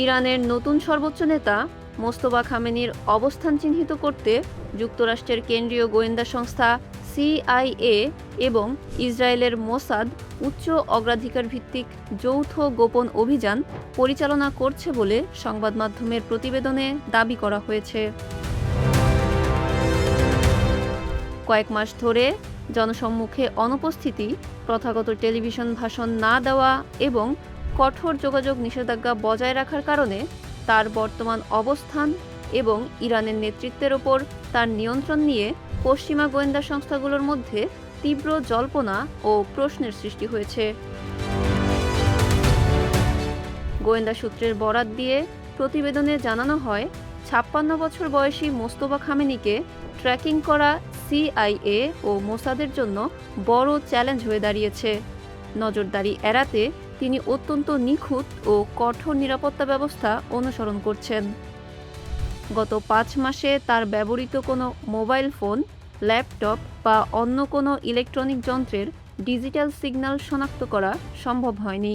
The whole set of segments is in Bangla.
ইরানের নতুন সর্বোচ্চ নেতা মোস্তফা খামেনির অবস্থান চিহ্নিত করতে যুক্তরাষ্ট্রের কেন্দ্রীয় গোয়েন্দা সংস্থা সিআইএ এবং ইসরায়েলের মোসাদ উচ্চ অগ্রাধিকার ভিত্তিক যৌথ গোপন অভিযান পরিচালনা করছে বলে সংবাদ মাধ্যমের প্রতিবেদনে দাবি করা হয়েছে। কয়েক মাস ধরে জনসম্মুখে অনুপস্থিতি, প্রথাগত টেলিভিশন ভাষণ না দেওয়া এবং কঠোর যোগাযোগ নিষেধাজ্ঞা বজায় রাখার কারণে তার বর্তমান অবস্থান এবং ইরানের নেতৃত্বের ওপর তার নিয়ন্ত্রণ নিয়ে পশ্চিমা গোয়েন্দা সংস্থাগুলোর মধ্যে তীব্র জল্পনা ও প্রশ্নের সৃষ্টি হয়েছে। গোয়েন্দা সূত্রের বরাত দিয়ে প্রতিবেদনে জানানো হয়, ৫৬ বছর বয়সী মোস্তফা খামেনিকে ট্র্যাকিং করা সিআইএ ও মোসাদের জন্য বড় চ্যালেঞ্জ হয়ে দাঁড়িয়েছে। নজরদারি এড়াতে তিনি অত্যন্ত নিখুঁত ও কঠোর নিরাপত্তা ব্যবস্থা অনুসরণ করছেন। গত ৫ মাসে তার ব্যবহৃত কোনো মোবাইল ফোন, ল্যাপটপ বা অন্য কোনো ইলেকট্রনিক যন্ত্রের ডিজিটাল সিগন্যাল শনাক্ত করা সম্ভব হয়নি।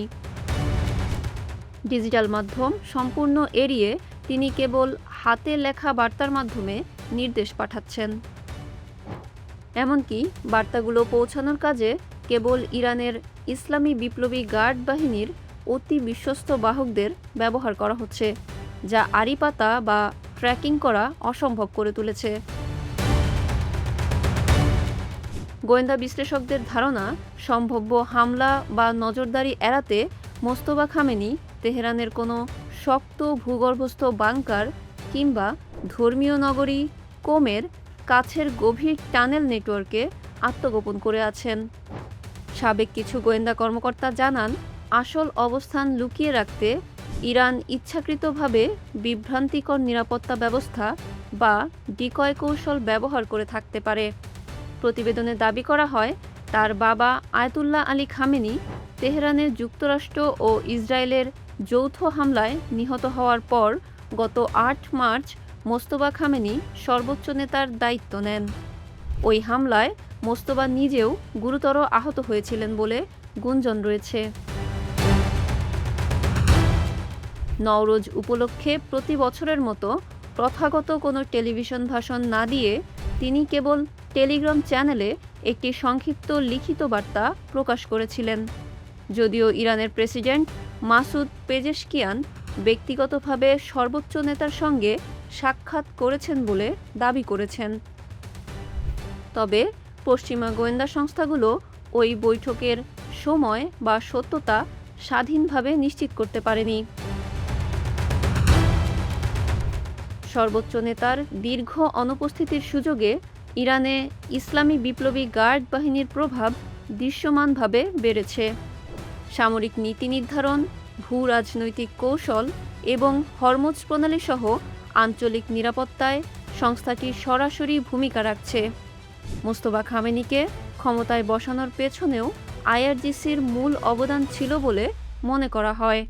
ডিজিটাল মাধ্যম সম্পূর্ণ এড়িয়ে তিনি কেবল হাতে লেখা বার্তার মাধ্যমে নির্দেশ পাঠাচ্ছেন। এমনকি বার্তাগুলো পৌঁছানোর কাজে কেবল ইরানের ইসলামী বিপ্লবী গার্ড বাহিনীর অতি বিশ্বস্ত বাহকদের ব্যবহার করা হচ্ছে, যা আড়ি পাতা বা ট্র্যাকিং করা অসম্ভব করে তুলেছে। গোয়েন্দা বিশ্লেষকদের ধারণা, সম্ভাব্য হামলা বা নজরদারি এড়াতে মোস্তফা খামেনি তেহরানের কোনো শক্ত ভূগর্ভস্থ বাংকার কিংবা ধর্মীয় নগরী কোমের কাছের গভীর টানেল নেটওয়ার্কে আত্মগোপন করে আছেন। সাবেক কিছু গোয়েন্দা কর্মকর্তা জানান, আসল অবস্থান লুকিয়ে রাখতে ইরান ইচ্ছাকৃতভাবে বিভ্রান্তিকর নিরাপত্তা ব্যবস্থা বা ডিকয় কৌশল ব্যবহার করে থাকতে পারে। প্রতিবেদনে দাবি করা হয়, তার বাবা আয়াতুল্লাহ আলী খামেনি তেহরানে যুক্তরাষ্ট্র ও ইসরায়েলের যৌথ হামলায় নিহত হওয়ার পর গত ৮ মার্চ মোস্তফা খামেনি সর্বোচ্চ নেতার দায়িত্ব নেন। ওই হামলায় মোস্তফা নিজেও গুরুতর আহত হয়েছিলেন বলে গুঞ্জন রয়েছে। নওরোজ উপলক্ষে প্রতি বছরের মতো প্রথাগত কোনো টেলিভিশন ভাষণ না দিয়ে তিনি কেবল টেলিগ্রাম চ্যানেলে একটি সংক্ষিপ্ত লিখিত বার্তা প্রকাশ করেছিলেন। যদিও ইরানের প্রেসিডেন্ট মাসুদ পেজেশকিয়ান ব্যক্তিগতভাবে সর্বোচ্চ নেতার সঙ্গে সাক্ষাৎ করেছেন বলে দাবি করেছেন, তবে পশ্চিমা গোয়েন্দা সংস্থাগুলো ওই বৈঠকের সময় বা সত্যতা স্বাধীনভাবে নিশ্চিত করতে পারেনি। সর্বোচ্চ নেতার দীর্ঘ অনুপস্থিতির সুযোগে ইরানে ইসলামী বিপ্লবী গার্ড বাহিনীর প্রভাব দৃশ্যমানভাবে বেড়েছে। সামরিক নীতি নির্ধারণ, ভূ-রাজনৈতিক কৌশল এবং হরমুজ প্রণালী সহ আঞ্চলিক নিরাপত্তায় সংস্থাটি সরাসরি ভূমিকা রাখছে। মোস্তফা খামেনিকে ক্ষমতায় বসানোর পেছনেও আইআরজিসির মূল অবদান ছিল বলে মনে করা হয়।